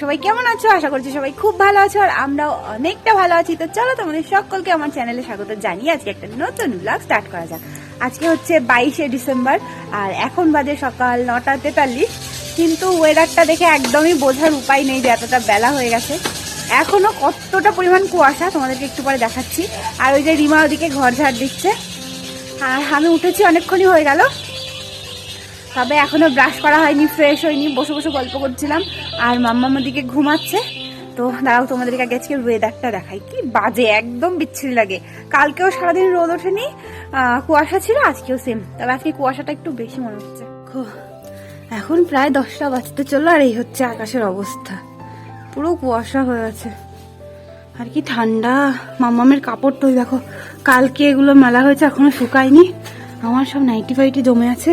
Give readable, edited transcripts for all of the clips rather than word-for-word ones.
সবাই কেমন আছো? আশা করছি সবাই খুব ভালো আছো আর আমরাও অনেকটা ভালো আছি। তো চলো তোমাদের সকলকে আমার চ্যানেলে স্বাগত জানিয়ে আজকে একটা নতুন ব্লগ স্টার্ট করা যাক। আজকে হচ্ছে 22শে ডিসেম্বর আর এখন বাজে সকাল 9:43। কিন্তু ওয়েদারটা দেখে একদমই বোঝার উপায় নেই যে এতটা বেলা হয়ে গেছে। এখনো কতটা পরিমাণ কুয়াশা তোমাদেরকে একটু পরে দেখাচ্ছি। আর ওই যে রিমা ওদিকে ঘর ঝাড় দিচ্ছে আর আমি উঠেছি অনেকক্ষণই হয়ে গেল, তবে এখনো ব্রাশ করা হয়নি, ফ্রেশ হয়নি, বসে বসে গল্প করছিলাম আর মাম্মা দিকে ঘুমাচ্ছে। তো দাঁড়াও তোমাদেরকে আগে আজকে ওয়েদারটা দেখাই, কি বাজে, একদম বিচ্ছিরি লাগে। কালকেও সারাদিন রোদ ওঠেনি, কুয়াশা ছিল, আজকেও সেম, তবে আজকে কুয়াশাটা একটু বেশি মনে হচ্ছে। এখন প্রায় 10টা বাজতে চললো আর এই হচ্ছে আকাশের অবস্থা, পুরো কুয়াশা হয়ে আছে। আর কি ঠান্ডা। মাম্মামের কাপড় তো দেখো, কালকে এগুলো মেলা হয়েছে এখনো শুকায়নি, আমার সব নাইটি ফাইটি জমে আছে,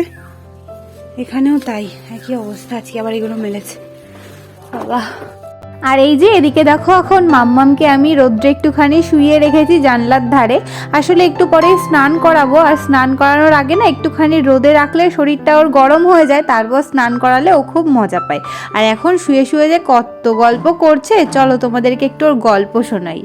এখানেও তাই একই অবস্থা। আজকে আবার এগুলো মেলেছে বাবা। আর এই যে এদিকে দেখো, এখন মাম্মামকে আমি রোদ্রে একটুখানি শুইয়ে রেখেছি জানলার ধারে। আসলে একটু পরে স্নান করাবো, আর স্নান করানোর আগে না একটুখানি রোদে রাখলে শরীরটা ওর গরম হয়ে যায়, তারপর স্নান করালে ও খুব মজা পায়। আর এখন শুয়ে শুয়ে যে কত গল্প করছে, চলো তোমাদেরকে একটু ওর গল্প শোনাই।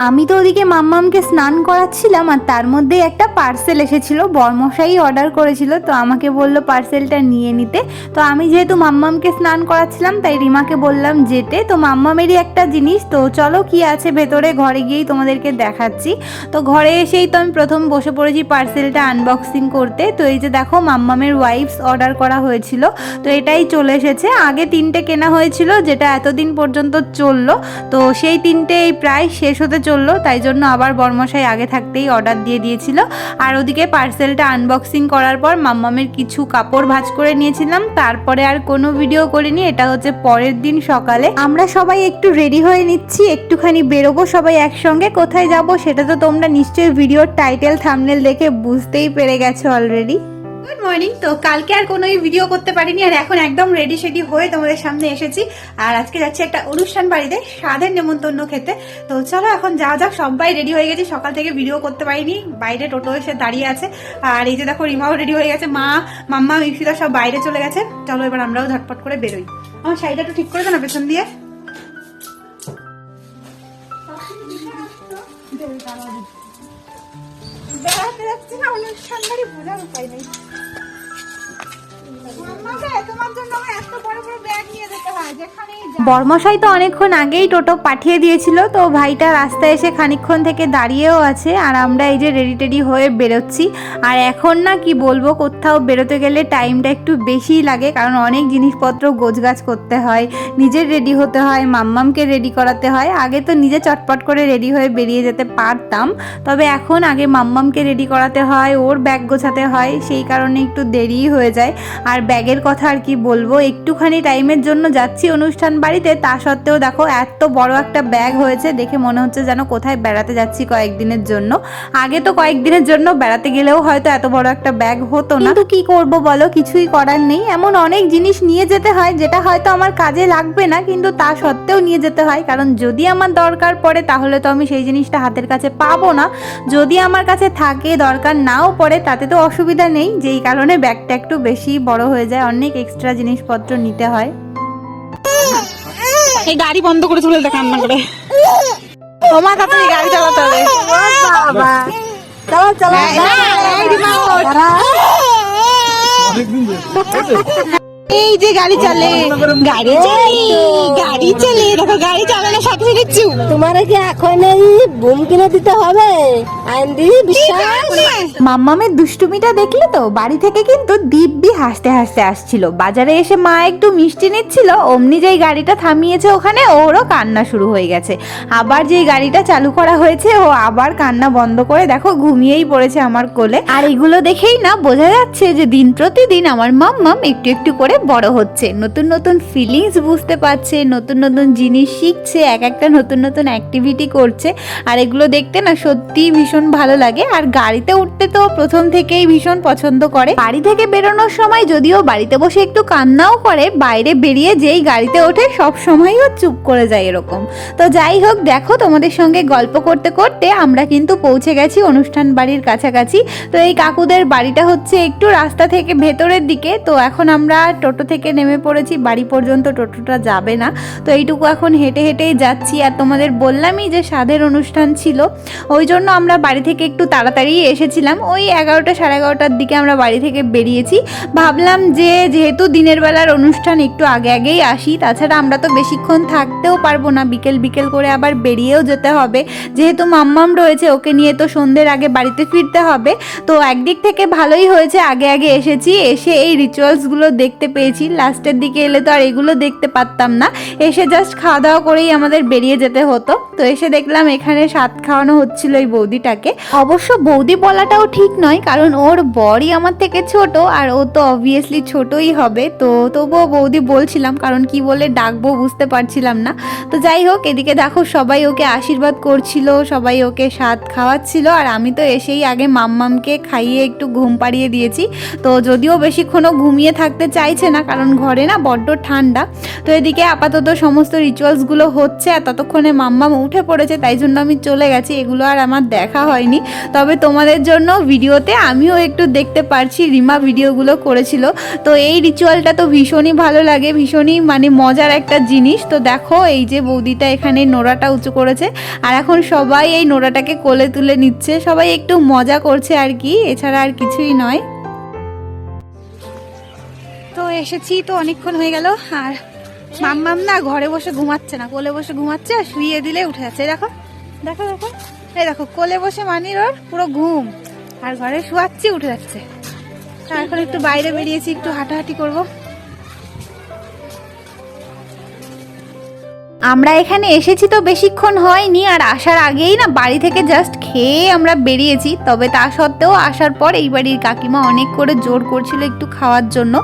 আমি তো ওদিকে মাম্মামকে স্নান করাচ্ছিলাম আর তার মধ্যে একটা পার্সেল এসেছিল, বরমশাই অর্ডার করেছিল, তো আমাকে বললো পার্সেলটা নিয়ে নিতে। তো আমি যেহেতু মাম্মামকে স্নান করাচ্ছিলাম তাই রিমাকে বললাম যেতে। তো মাম্মামেরই একটা জিনিস, তো চলো কি আছে ভেতরে, ঘরে গিয়েই তোমাদেরকে দেখাচ্ছি। তো ঘরে এসেই তো আমি প্রথম বসে পড়েছি পার্সেলটা আনবক্সিং করতে। তো এই যে দেখো, মাম্মামের ওয়াইপস অর্ডার করা হয়েছিল, তো এটাই চলে এসেছে। আগে 3টে কেনা হয়েছিল যেটা এতদিন পর্যন্ত চললো, তো সেই 3টে প্রায় শেষ হতে চললো, তাই জন্য আবার বরমশাই আগে থাকতেই অর্ডার দিয়ে দিয়েছিল। আর ওদিকে পার্সেলটা আনবক্সিং করার পর মাম্মামের কিছু কাপড় ভাঁজ করে নিয়েছিলাম, তারপরে আর কোনো ভিডিও করিনি। এটা হচ্ছে পরের দিন সকালে, আমরা সবাই একটু রেডি হয়ে নিচ্ছি, একটুখানি বেরোবো সবাই একসঙ্গে। কোথায় যাব সেটা তো তোমরা নিশ্চয়ই ভিডিওর টাইটেল থাম্বনেল দেখে বুঝতেই পেরে গেছো অলরেডি। Good morning. তো কালকে আর কোনো ভিডিও করতে পারিনি, আর এখন একদম রেডি সেডি হয়ে তোমাদের সামনে এসেছি। আর আজকে যাচ্ছি একটা অনুষ্ঠান বাড়িতে স্বাদের নেমন্তন্ন খেতে। তো চলো এখন যাওয়া যাক, সবাই রেডি হয়ে গেছি, সকাল থেকে ভিডিও করতে পারিনি, বাইরে টোটো এসে দাঁড়িয়ে আছে। আর এই যে দেখো, রিমাও রেডি হয়ে গেছে, মা, মাম্মা, মিক্সিদা সব বাইরে চলে গেছে। চলো এবার আমরাও ঝটপট করে বেরোই। আমার শাড়িটা একটু ঠিক করে দাও না পেছন দিয়ে। বেড়াতে যাচ্ছি না অনুষ্ঠান বাড়ি, বোঝার উপায় নেই। বর্মশাই তো অনেকক্ষণ আগেই টোটো পাঠিয়ে দিয়েছিল, তো ভাইটা রাস্তায় এসে খানিকক্ষণ থেকে দাঁড়িয়েও আছে। আর আমরা এই যে রেডি টেডি হয়ে বেরোচ্ছি। আর এখন না কি বলবো, কোথাও বেরোতে গেলে টাইমটা একটু বেশিই লাগে, কারণ অনেক জিনিসপত্র গোছগাছ করতে হয়, নিজের রেডি হতে হয়, মাম্মামকে রেডি করাতে হয়। আগে তো নিজে চটপট করে রেডি হয়ে বেরিয়ে যেতে পারতাম, তবে এখন আগে মাম্মামকে রেডি করাতে হয়, ওর ব্যাগ গোছাতে হয়, সেই কারণে একটু দেরিই হয়ে যায়। আর ব্যাগের কথা আর কি বলবো, একটুখানি টাইমের জন্য যাচ্ছি অনুষ্ঠান বাড়িতে, তা সত্ত্বেও দেখো এত বড় একটা ব্যাগ হয়েছে, দেখে মনে হচ্ছে যেন কোথায় বেড়াতে যাচ্ছি কয়েকদিনের জন্য। আগে তো কয়েকদিনের জন্য বেড়াতে গেলেও হয়তো এত বড় একটা ব্যাগ হতো না, কিন্তু কি করব বলো, কিছুই করার নেই। এমন অনেক জিনিস নিয়ে যেতে হয় যেটা হয়তো আমার কাজে লাগবে না, কিন্তু তা সত্ত্বেও নিয়ে যেতে হয়, কারণ যদি আমার দরকার পড়ে তাহলে তো আমি সেই জিনিসটা হাতের কাছে পাবো না। যদি আমার কাছে থাকে, দরকার নাও পড়ে, তাতে তো অসুবিধা নেই, যেই কারণে ব্যাগটা একটু বেশি বড় হয়ে যায়, অনেক এক্সট্রা জিনিসপত্র নিতে হয়। এই গাড়ি বন্ধ করে চলে কান্না করে, তোমার তাড়াতাড়ি গাড়ি চালাতে হবে। এই যে গাড়ি চলে, গাড়ি চলে দেখো, গাড়ি চালানোর সাথে সাথে চুপ। তোমার কি এখন এই বুম কিনে দিতে হবে? মাম্মামের দুষ্টুমিটা দেখলে তো, বাড়ি থেকে কিন্তু দিব্যি হাসতে হাসতে আসছিল। বাজারে এসে মা একটু মিষ্টি নিচ্ছিল, অমনি যেই গাড়িটা থামিয়েছে ওখানে ওরও কান্না শুরু হয়ে গেছে। আবার যেই গাড়িটা চালু করা হয়েছে ও আবার কান্না বন্ধ করে দেখো ঘুমিয়েই পড়েছে আমার কোলে। আর এগুলো দেখেই না বোঝা যাচ্ছে যে দিন প্রতিদিন আমার মাম্মাম একটু একটু করে বড় হচ্ছে, নতুন নতুন ফিলিংস বুঝতে পারছে, নতুন নতুন জিনিস শিখছে, এক একটা নতুন নতুন অ্যাক্টিভিটি করছে। আর এগুলো দেখতে না সত্যিই ভীষণ ভালো লাগে। আর গাড়িতে উঠতে তো প্রথম থেকেই ভীষণ পছন্দ করে। বাড়ি থেকে বেরোনোর সময় যদিও বাড়িতে বসে একটু কান্নাও করে, বাইরে বেরিয়ে যেই গাড়িতে ওঠে সব সময়ও চুপ করে যায় এরকম। তো যাই হোক, দেখো তোমাদের সঙ্গে গল্প করতে করতে আমরা কিন্তু পৌঁছে গেছি অনুষ্ঠান বাড়ির কাছাকাছি। তো এই কাকুদের বাড়িটা হচ্ছে একটু রাস্তা থেকে ভেতরের দিকে। তো এখন আমরা টোটো থেকে নেমে পড়েছি, বাড়ি পর্যন্ত টোটোটা যাবে না, তো এইটুকু এখন হেঁটে হেঁটেই যাচ্ছি। আর তোমাদের বললামই যে স্বাদের অনুষ্ঠান ছিল, ওই জন্য আমরা বাড়ি থেকে একটু তাড়াতাড়ি এসেছিলাম। ওই 11টা সাড়ে 11টার দিকে আমরা বাড়ি থেকে বেরিয়েছি। ভাবলাম যে যেহেতু দিনের বেলার অনুষ্ঠান একটু আগে আগেই আসি, তাছাড়া আমরা তো বেশিক্ষণ থাকতেও পারবো না, বিকেল বিকেল করে আবার বেরিয়েও যেতে হবে, যেহেতু মাম্মাম রয়েছে, ওকে নিয়ে তো সন্ধ্যের আগে বাড়িতে ফিরতে হবে। তো একদিক থেকে ভালোই হয়েছে আগে আগে এসেছি, এসে এই রিচুয়ালসগুলো দেখতে পেয়েছি। লাস্টের দিকে এলে তো আর এগুলো দেখতে পারতাম না, এসে জাস্ট খাওয়া দাওয়া করেই আমাদের বেরিয়ে যেতে হতো। তো এসে দেখলাম এখানে স্বাদ খাওয়ানো হচ্ছিল এই বৌদিটাকে। অবশ্য বৌদি বলাটাও ঠিক নয়, কারণ ওর বরই আমার থেকে ছোট, আর ও তো অবভিয়াসলি ছোটই হবে। তো তবুও বৌদি বলছিলাম, কারণ কি বলে ডাকবো বুঝতে পারছিলাম না। তো যাই হোক, এদিকে দেখো সবাই ওকে আশীর্বাদ করছিল, সবাই ওকে স্বাদ খাওয়াচ্ছিল। আর আমি তো এসেই আগে মাম্মামকে খাইয়ে একটু ঘুম পাড়িয়ে দিয়েছি। তো যদিও বেশিক্ষণও ঘুমিয়ে থাকতে চাইছে না, কারণ ঘরে না বড্ড ঠান্ডা। তো এদিকে আপাতত সমস্ত রিচুয়ালসগুলো হচ্ছে, আর ততক্ষণে মাম্মাম উঠে পড়েছে, তাই জন্য আমি চলে গেছি। এগুলো আর আমার দেখা হয়নি, তবে তোমাদের জন্য ভিডিওতে আমিও একটু দেখতে পারছি। রিমা ভিডিওগুলো করেছিল। তো এই রিচুয়ালটা তো ভীষণই ভালো লাগে, ভীষণই মানে মজার একটা জিনিস। তো দেখো এই যে বৌদিটা এখানে নোড়াটা উঁচু করেছে, আর এখন সবাই এই নোড়াটাকে কোলে তুলে নিচ্ছে, সবাই একটু মজা করছে আর কি, এছাড়া আর কিছুই নয়। তো এসেছি তো অনেকক্ষণ হয়ে গেল, আর মাম্মাম না ঘরে বসে ঘুমাচ্ছে না, কোলে বসে ঘুমাচ্ছে, আর শুইয়ে দিলে উঠে যাচ্ছে। দেখো দেখো দেখো, এই দেখো কোলে বসে মানির ওর পুরো ঘুম, আর ঘরে শুয়াচ্ছি উঠে যাচ্ছে। এখন একটু বাইরে বেরিয়েছি, একটু হাঁটাহাঁটি করবো। আমরা এখানে এসেছি তো বেশিক্ষণ হয়নি, আর আসার আগেই না বাড়ি থেকে জাস্ট খেয়ে আমরা বেরিয়েছি। তবে তা সত্ত্বেও আসার পর এই বাড়ির কাকিমা অনেক করে জোর করছিল একটু খাওয়ার জন্য।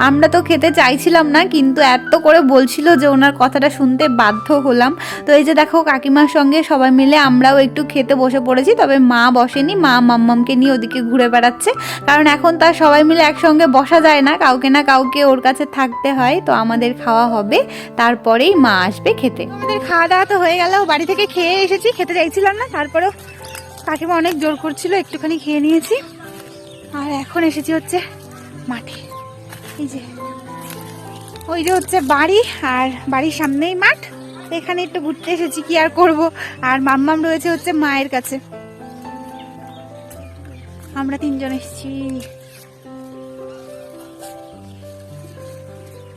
আমরা তো খেতে চাইছিলাম না, কিন্তু এত করে বলছিল যে ওনার কথাটা শুনতে বাধ্য হলাম। তো এই যে দেখো কাকিমার সঙ্গে সবাই মিলে আমরাও একটু খেতে বসে পড়েছি। তবে মা বসেনি, মা মাম্মামকে নিয়ে ওদিকে ঘুরে বেড়াচ্ছে, কারণ এখন তার সবাই মিলে একসঙ্গে বসা যায় না, কাউকে না কাউকে ওর কাছে থাকতে হয়। তো আমাদের খাওয়া হবে, তারপরেই মা আসবে খেতে। আমাদের খাওয়া দাওয়া তো হয়ে গেল, বাড়ি থেকে খেয়ে এসেছি, খেতে চাইছিলাম না, তারপরেও কাকিমা অনেক জোর করছিল, একটুখানি খেয়ে নিয়েছি। আর এখন এসেছি হচ্ছে মাঠে। এই যে ওই যে হচ্ছে বাড়ি, আর বাড়ির সামনেই মাঠ, এখানে একটু ঘুরতে এসেছি, কি আর করব। আর মাম্মাম রয়েছে হচ্ছে মায়ের কাছে, আমরা তিনজন এসেছি।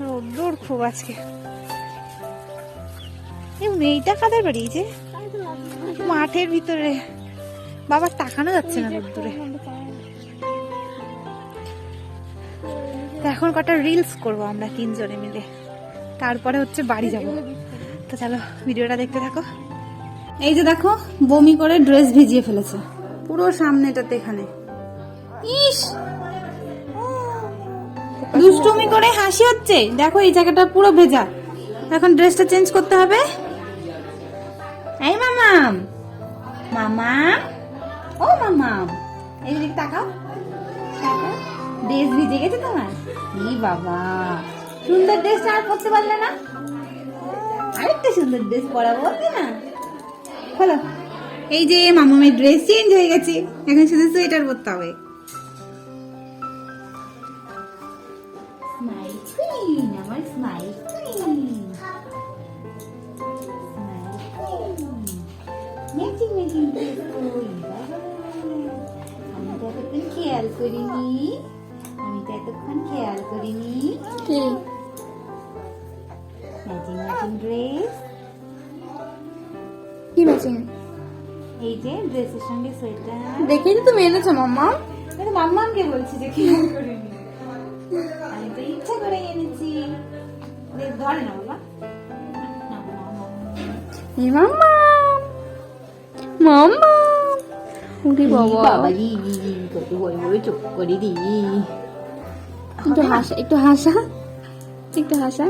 রোদ্দুর খুব আজকে। এই মেয়েটা কাদের বাড়ি? যে মাঠের ভিতরে, বাবার তাকানো যাচ্ছে না রোদ্দুরে। এখন কটা রিলস করব আমরা তিনজনে মিলে, তারপরে হচ্ছে বাড়ি যাব। তো চলো ভিডিওটা দেখতে থাকো। এই যে দেখো বমি করে ড্রেস ভিজিয়ে ফেলেছে পুরো সামনেটাতে, এখানে ইস দুষ্টুমি করে হাসি হচ্ছে। দেখো এই জায়গাটা পুরো ভেজা, এখন ড্রেসটা চেঞ্জ করতে হবে। এই মামাম, মামাম, ও মামাম, এই দিকে তাকাও, ড্রেস ভিজে গেছে তোমার? ই বাবা, সুন্দর ড্রেসটা আর পরতে পারলে না? আরেকটা সুন্দর ড্রেস পরাবো না? হলো, এই যে মামামের ড্রেস চেঞ্জ হয়ে গেছে, এখন শুধু সোয়েটার পরতে হবে। স্মাইল কুইন, আমার smile queen, matching matching dress. আমি তো এতক্ষণ খেয়াল করিনি, আমি তো এতক্ষণ খেয়াল করিনি। কি ম্যাচিং ম্যাচিং ড্রেস? কি ম্যাচিং? এই যে ড্রেসের সঙ্গে সোয়েটার। দেখেই তো তুমি এনেছো মাম্মা। মাম্মামকে বলছি যে খেয়াল করিনি, আমি তো ইচ্ছা করে এনেছি। ধরে না বাবা, মাম্মা মাম্মা, ওরে বাবা, বাবাজি কত বড় বড় চোখ করে দি। একটু হাসা, একটু হাসা, একটু হাসা।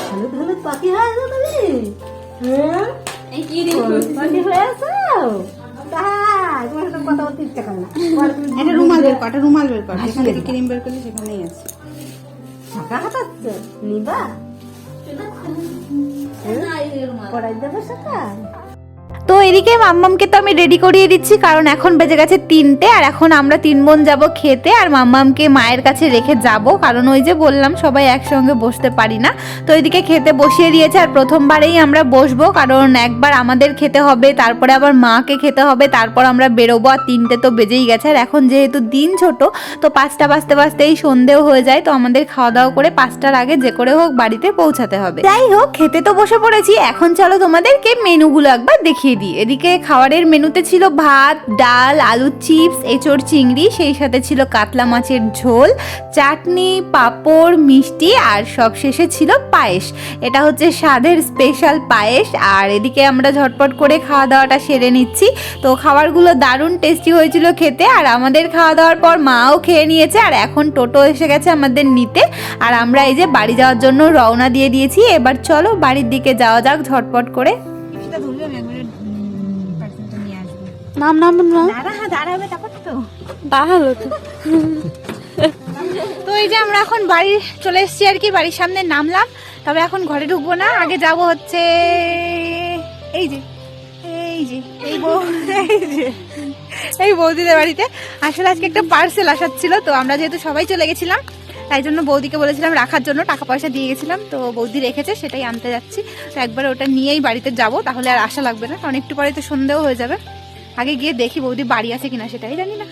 হলুদ হলুদ পাখি হয়েছো তুমি? পাখি হয়েছো? তাই, তোমার সাথে কথা বলতে ইচ্ছা করে না। একটা রুমাল বের কর, একটা রুমাল বের কর, যেখান থেকে ক্রিম বের করলে সেখানেই আছে। শাখা হাতাচ্ছ? নিবা? পড়াই দেবো শাখা? তো এদিকে মাম্মামকে তো আমি রেডি করিয়ে দিচ্ছি, কারণ এখন বেজে গেছে 3টে, আর এখন আমরা 3 বোন যাব খেতে, আর মাম্মামকে মায়ের কাছে রেখে যাব, কারণ ওই যে বললাম সবাই একসঙ্গে বসতে পারি না। তো এদিকে খেতে বসিয়ে দিয়েছে, আর প্রথমবারেই আমরা বসবো, কারণ একবার আমাদের খেতে হবে, তারপরে আবার মাকে খেতে হবে, তারপর আমরা বেরোবো, আর 3টে তো বেজেই গেছে। আর এখন যেহেতু দিন ছোট, তো 5টা বাজতে বাজতেই সন্ধেও হয়ে যায়, তো আমাদের খাওয়া দাওয়া করে 5টার আগে যে করে হোক বাড়িতে পৌঁছাতে হবে। যাই হোক, খেতে তো বসে পড়েছি, এখন চলো তোমাদেরকে মেনুগুলো একবার দেখিয়ে দিই। এদিকে খাবারের মেনুতে ছিল ভাত, ডাল, আলু চিপস, এঁচড় চিংড়ি, সেই সাথে ছিল কাতলা মাছের ঝোল, চাটনি, পাঁপড়, মিষ্টি, আর সব শেষে ছিল পায়েস। এটা হচ্ছে স্বাদের স্পেশাল পায়েস। আর এদিকে আমরা ঝটপট করে খাওয়া দাওয়াটা সেরে নিচ্ছি। তো খাবারগুলো দারুণ টেস্টি হয়েছিল খেতে, আর আমাদের খাওয়া দাওয়ার পর মাও খেয়ে নিয়েছে, আর এখন টোটো এসে গেছে আমাদের নিতে, আর আমরা এই যে বাড়ি যাওয়ার জন্য রওনা দিয়ে দিয়েছি। এবার চলো বাড়ির দিকে যাওয়া যাক ঝটপট করে। নাম নাম না দাঁড়াবে তারপর তো দাঁড়ালো তো। তো এই যে আমরা এখন বাড়ি চলে এসেছি আর কি, বাড়ির সামনে নামলাম। তবে এখন ঘরে ঢুকবো না, আগে যাব হচ্ছে এই যে এই যে এই এই বৌদিদের বাড়িতে। আসলে আজকে একটা পার্সেল আসার ছিল, তো আমরা যেহেতু সবাই চলে গেছিলাম, তাই জন্য বৌদিকে বলেছিলাম রাখার জন্য, টাকা পয়সা দিয়ে গেছিলাম, তো বৌদি রেখেছে, সেটাই আনতে যাচ্ছি। তো একবার ওটা নিয়েই বাড়িতে যাব, তাহলে আর আশা লাগবে না, কারণ একটু পরে তো সন্ধ্যেও হয়ে যাবে। আগে গিয়ে দেখি বৌদি বাড়ি আছে কিনা, সেটাই জানি না।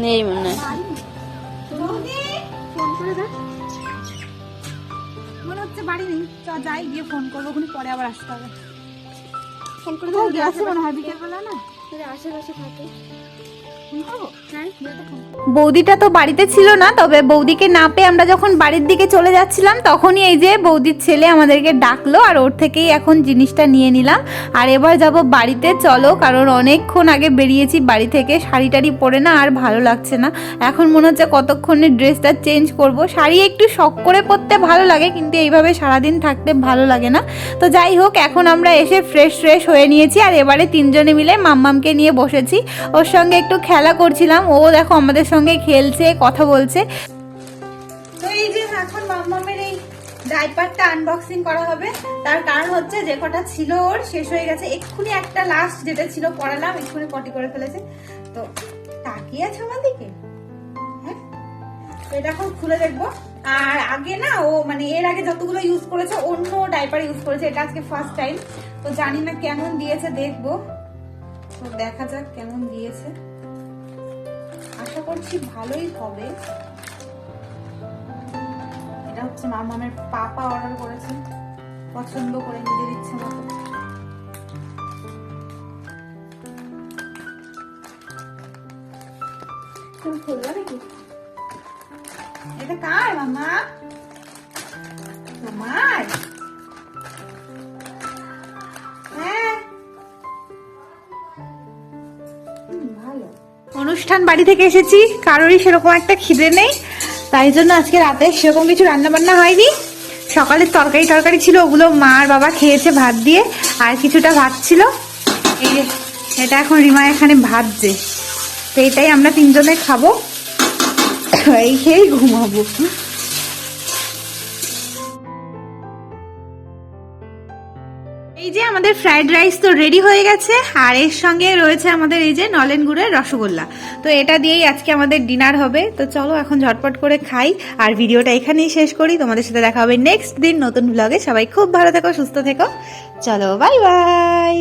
নেই মনে হয়। মনে হচ্ছে বাড়ি নেই, চ যাই গিয়ে ফোন করবো, ওখানে পরে আবার আসতে হবে। ফোন করে গেছে মনে হয় বিকেলবেলা, না আশেপাশে থাকে। বৌদিটা তো বাড়িতে ছিল না, তবে বৌদিকে না পেয়ে আমরা যখন বাড়ির দিকে চলে যাচ্ছিলাম, তখনই এই যে বৌদির ছেলে আমাদেরকে ডাকলো, আর ওর থেকেই এখন জিনিসটা নিয়ে নিলাম। আর এবার যাব বাড়িতে, চলো, কারণ অনেকক্ষণ আগে বেরিয়েছি বাড়ি থেকে, শাড়ি টাড়ি পরে না আর ভালো লাগছে না। এখন মনে হচ্ছে কতক্ষণে ড্রেসটা চেঞ্জ করব। শাড়ি একটু শখ করে পরতে ভালো লাগে, কিন্তু এইভাবে সারাদিন থাকতে ভালো লাগে না। তো যাই হোক, এখন আমরা এসে ফ্রেশ হয়ে নিয়েছি, আর এবারে 3জনে মিলে মাম্মামকে নিয়ে বসেছি, ওর সঙ্গে একটু খেলা করছিলাম। ও দেখো আমাদের সঙ্গে খেলছে, কথা বলছে। তো এই যে এখন মাম্মামের এই ডাইপারটা আনবক্সিং করা হবে, তার কারণ হচ্ছে যে কটা ছিল ওর শেষ হয়ে গেছে। এক্ষুনি একটা লাস্ট যেটা ছিল পড়ালাম, এক্ষুনি পটি করে ফেলেছে। তো তাকিয়ে আছে আমার দিকে, হ্যাঁ, তো এটা এখন খুলে দেখবো। আর আগে না ও মানে এর আগে যতগুলো ইউজ করেছে অন্য ডাইপার ইউজ করেছে, এটা আজকে ফার্স্ট টাইম। তো জানি না কেমন দিয়েছে, দেখবো। তো দেখা যাক কেমন দিয়েছে, আশা করছি ভালোই হবে। এটা হচ্ছে মামামের পাপা অর্ডার করেছে, পছন্দ করে নিজের ইচ্ছে মতো। তুমি খুলবা নাকি? এটা কার মামা? তোমার? হ্যাঁ, ভালো। অনুষ্ঠান বাড়ি থেকে এসেছি, কারোরই সেরকম একটা খিদে নেই, তাই জন্য আজকে রাতে সেরকম কিছু রান্না বান্না হয়নি। সকালের তরকারি ছিল, ওগুলো মা আর বাবা খেয়েছে ভাত দিয়ে, আর কিছুটা ভাত ছিল। এই যে এটা এখন রিমা এখানে ভাজছে, তো এটাই আমরা 3জনে খাবো, এই খেয়েই ঘুমাবো। এই যে আমাদের ফ্রাইড রাইস তো রেডি হয়ে গেছে, আর এর সঙ্গে রয়েছে আমাদের এই যে নলেন গুড়ের রসগোল্লা। তো এটা দিয়েই আজকে আমাদের ডিনার হবে। তো চলো এখন ঝটপট করে খাই, আর ভিডিওটা এখানেই শেষ করি। তোমাদের সাথে দেখা হবে নেক্সট দিন নতুন ব্লগে। সবাই খুব ভালো থেকো, সুস্থ থেকো। চলো, বাই বাই।